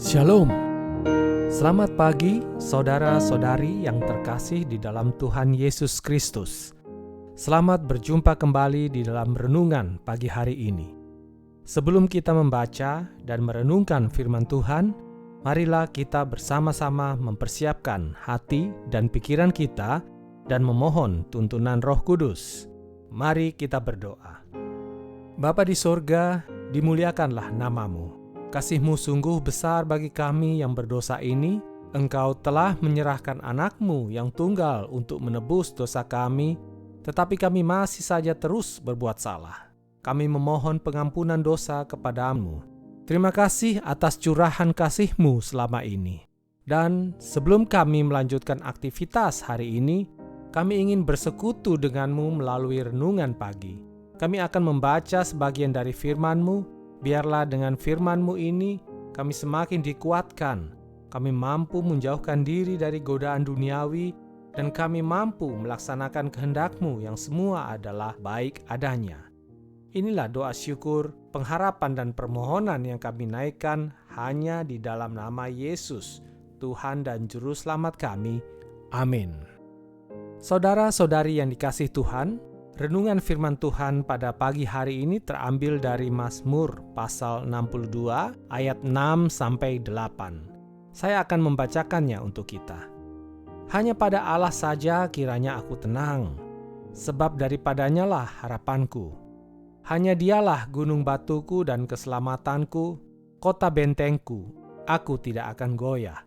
Shalom. Selamat pagi saudara-saudari yang terkasih di dalam Tuhan Yesus Kristus. Selamat berjumpa kembali di dalam renungan pagi hari ini. Sebelum kita membaca dan merenungkan firman Tuhan, marilah kita bersama-sama mempersiapkan hati dan pikiran kita dan memohon tuntunan Roh Kudus. Mari kita berdoa. Bapa di sorga, dimuliakanlah nama-Mu. Kasih-Mu sungguh besar bagi kami yang berdosa ini. Engkau telah menyerahkan anak-Mu yang tunggal untuk menebus dosa kami, tetapi kami masih saja terus berbuat salah. Kami memohon pengampunan dosa kepada-Mu. Terima kasih atas curahan kasih-Mu selama ini. Dan sebelum kami melanjutkan aktivitas hari ini, kami ingin bersekutu dengan-Mu melalui renungan pagi. Kami akan membaca sebagian dari firman-Mu. Biarlah dengan firman-Mu ini kami semakin dikuatkan, kami mampu menjauhkan diri dari godaan duniawi, dan kami mampu melaksanakan kehendak-Mu yang semua adalah baik adanya. Inilah doa syukur, pengharapan dan permohonan yang kami naikkan hanya di dalam nama Yesus, Tuhan dan Juru Selamat kami. Amin. Saudara-saudari yang dikasihi Tuhan, renungan firman Tuhan pada pagi hari ini terambil dari Mazmur pasal 62 ayat 6-8. Saya akan membacakannya untuk kita. Hanya pada Allah saja kiranya aku tenang, sebab daripadanya lah harapanku. Hanya Dialah gunung batuku dan keselamatanku, kota bentengku, aku tidak akan goyah.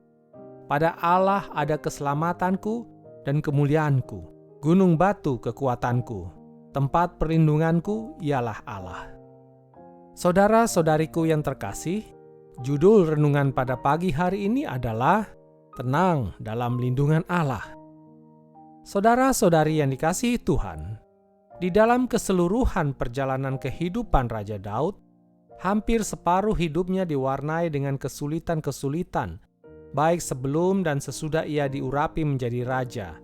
Pada Allah ada keselamatanku dan kemuliaanku, gunung batu kekuatanku. Tempat perlindunganku ialah Allah. Saudara-saudariku yang terkasih, judul renungan pada pagi hari ini adalah Tenang dalam Lindungan Allah. Saudara-saudari yang dikasihi Tuhan, di dalam keseluruhan perjalanan kehidupan Raja Daud, hampir separuh hidupnya diwarnai dengan kesulitan-kesulitan, baik sebelum dan sesudah ia diurapi menjadi raja.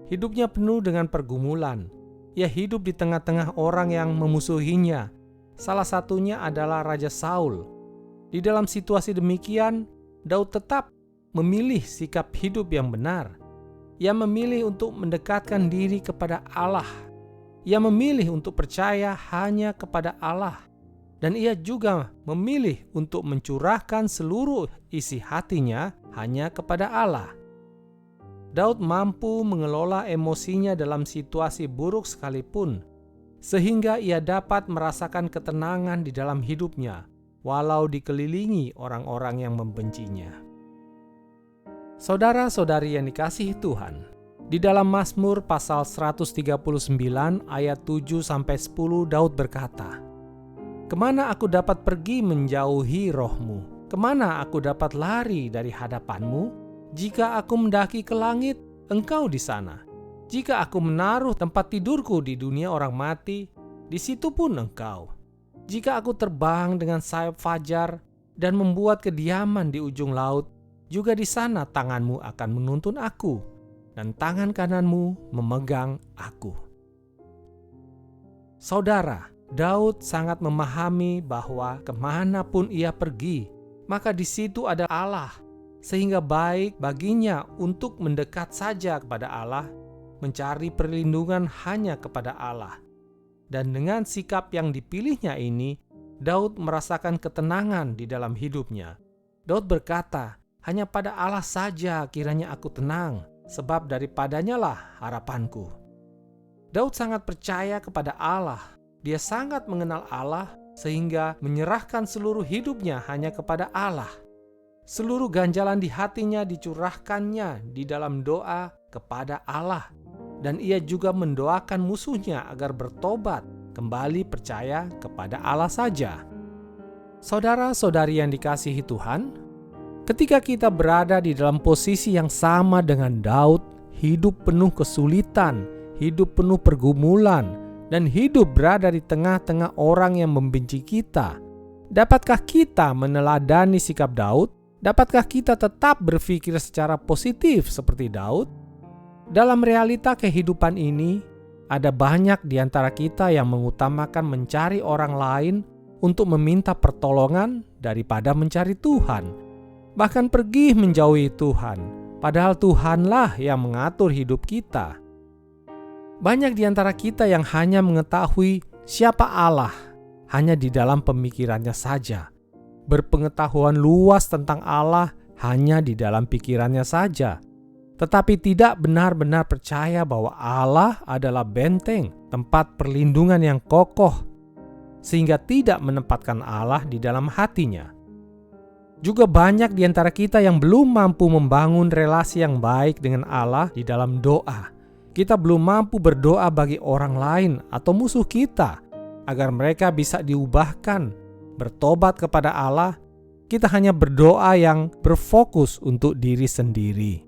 Hidupnya penuh dengan pergumulan. Ia hidup di tengah-tengah orang yang memusuhinya. Salah satunya adalah Raja Saul. Di dalam situasi demikian, Daud tetap memilih sikap hidup yang benar. Ia memilih untuk mendekatkan diri kepada Allah. Ia memilih untuk percaya hanya kepada Allah. Dan ia juga memilih untuk mencurahkan seluruh isi hatinya hanya kepada Allah. Daud mampu mengelola emosinya dalam situasi buruk sekalipun, sehingga ia dapat merasakan ketenangan di dalam hidupnya, walau dikelilingi orang-orang yang membencinya. Saudara-saudari yang dikasihi Tuhan, di dalam Mazmur pasal 139 ayat 7-10 Daud berkata, "Kemana aku dapat pergi menjauhi roh-Mu? Kemana aku dapat lari dari hadapan-Mu? Jika aku mendaki ke langit, Engkau di sana. Jika aku menaruh tempat tidurku di dunia orang mati, di situ pun Engkau. Jika aku terbang dengan sayap fajar dan membuat kediaman di ujung laut, juga di sana tangan-Mu akan menuntun aku, dan tangan kanan-Mu memegang aku." Saudara, Daud sangat memahami bahwa kemanapun ia pergi, maka di situ ada Allah. Sehingga baik baginya untuk mendekat saja kepada Allah, mencari perlindungan hanya kepada Allah. Dan dengan sikap yang dipilihnya ini, Daud merasakan ketenangan di dalam hidupnya. Daud berkata, "Hanya pada Allah saja kiranya aku tenang, sebab daripadanya lah harapanku." Daud sangat percaya kepada Allah. Dia sangat mengenal Allah, sehingga menyerahkan seluruh hidupnya hanya kepada Allah. Seluruh ganjalan di hatinya dicurahkannya di dalam doa kepada Allah. Dan ia juga mendoakan musuhnya agar bertobat, kembali percaya kepada Allah saja. Saudara-saudari yang dikasihi Tuhan, ketika kita berada di dalam posisi yang sama dengan Daud, hidup penuh kesulitan, hidup penuh pergumulan, dan hidup berada di tengah-tengah orang yang membenci kita, dapatkah kita meneladani sikap Daud? Dapatkah kita tetap berpikir secara positif seperti Daud? Dalam realita kehidupan ini, ada banyak di antara kita yang mengutamakan mencari orang lain untuk meminta pertolongan daripada mencari Tuhan. bahkan pergi menjauhi Tuhan, padahal Tuhanlah yang mengatur hidup kita. Banyak di antara kita yang hanya mengetahui siapa Allah hanya di dalam pemikirannya saja, berpengetahuan luas tentang Allah hanya di dalam pikirannya saja, tetapi tidak benar-benar percaya bahwa Allah adalah benteng, tempat perlindungan yang kokoh, sehingga tidak menempatkan Allah di dalam hatinya. Juga banyak di antara kita yang belum mampu membangun relasi yang baik dengan Allah di dalam doa. Kita belum mampu berdoa bagi orang lain atau musuh kita, agar mereka bisa diubahkan, bertobat kepada Allah. Kita hanya berdoa yang berfokus untuk diri sendiri.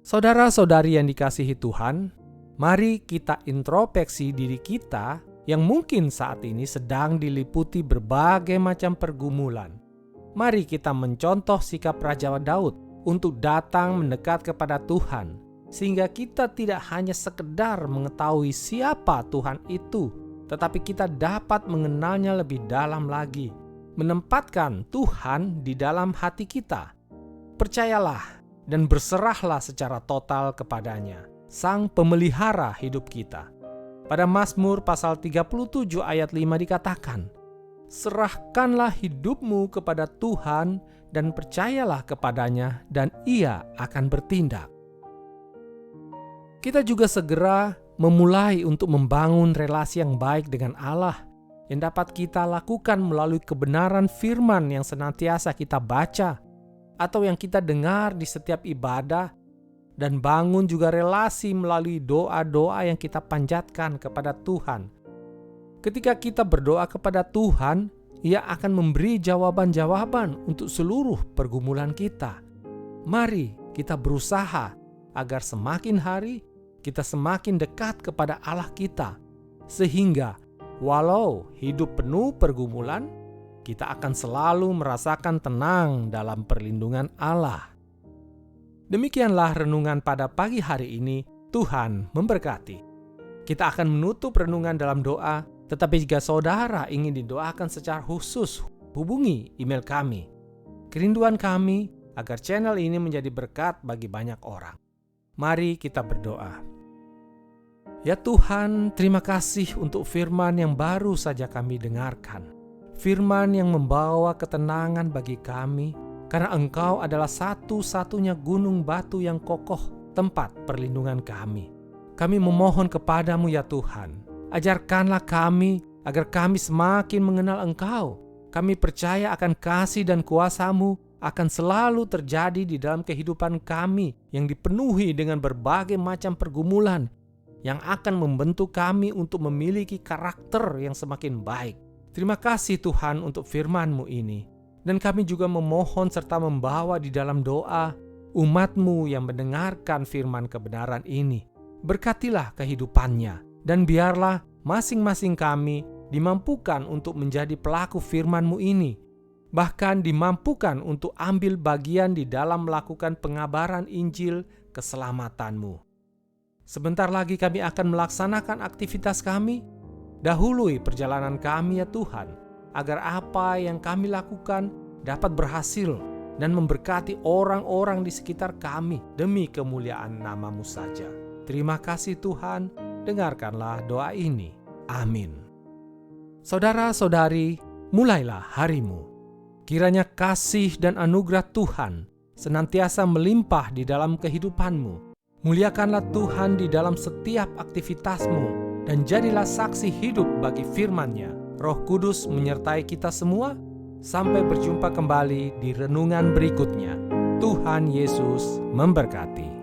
Saudara-saudari yang dikasihi Tuhan, mari kita introspeksi diri kita yang mungkin saat ini sedang diliputi berbagai macam pergumulan. Mari kita mencontoh sikap Raja Daud untuk datang mendekat kepada Tuhan, sehingga kita tidak hanya sekedar mengetahui siapa Tuhan itu, tetapi kita dapat mengenalnya lebih dalam lagi, menempatkan Tuhan di dalam hati kita. Percayalah dan berserahlah secara total kepadanya, Sang Pemelihara hidup kita. Pada Mazmur pasal 37 ayat 5 dikatakan, "Serahkanlah hidupmu kepada Tuhan dan percayalah kepadanya dan Ia akan bertindak." Kita juga segera memulai untuk membangun relasi yang baik dengan Allah yang dapat kita lakukan melalui kebenaran firman yang senantiasa kita baca atau yang kita dengar di setiap ibadah, dan bangun juga relasi melalui doa-doa yang kita panjatkan kepada Tuhan. Ketika kita berdoa kepada Tuhan, Ia akan memberi jawaban-jawaban untuk seluruh pergumulan kita. Mari kita berusaha agar semakin hari kita semakin dekat kepada Allah kita, sehingga walau hidup penuh pergumulan, kita akan selalu merasakan tenang dalam perlindungan Allah. Demikianlah renungan pada pagi hari ini. Tuhan memberkati. Kita akan menutup renungan dalam doa, tetapi jika saudara ingin didoakan secara khusus, hubungi email kami. Kerinduan kami agar channel ini menjadi berkat bagi banyak orang. Mari kita berdoa. Ya Tuhan, terima kasih untuk firman yang baru saja kami dengarkan. Firman yang membawa ketenangan bagi kami, karena Engkau adalah satu-satunya gunung batu yang kokoh, tempat perlindungan kami. Kami memohon kepadamu ya Tuhan, ajarkanlah kami agar kami semakin mengenal Engkau. Kami percaya akan kasih dan kuasa-Mu akan selalu terjadi di dalam kehidupan kami yang dipenuhi dengan berbagai macam pergumulan yang akan membentuk kami untuk memiliki karakter yang semakin baik. Terima kasih Tuhan untuk firman-Mu ini. Dan kami juga memohon serta membawa di dalam doa umat-Mu yang mendengarkan firman kebenaran ini. Berkatilah kehidupannya, dan biarlah masing-masing kami dimampukan untuk menjadi pelaku firman-Mu ini. Bahkan dimampukan untuk ambil bagian di dalam melakukan pengabaran Injil keselamatan-Mu. Sebentar lagi kami akan melaksanakan aktivitas kami. Dahului perjalanan kami ya Tuhan, agar apa yang kami lakukan dapat berhasil dan memberkati orang-orang di sekitar kami demi kemuliaan nama-Mu saja. Terima kasih Tuhan, dengarkanlah doa ini. Amin. Saudara-saudari, mulailah harimu. Kiranya kasih dan anugerah Tuhan senantiasa melimpah di dalam kehidupanmu. Muliakanlah Tuhan di dalam setiap aktivitasmu, dan jadilah saksi hidup bagi firman-Nya. Roh Kudus menyertai kita semua. Sampai berjumpa kembali di renungan berikutnya. Tuhan Yesus memberkati.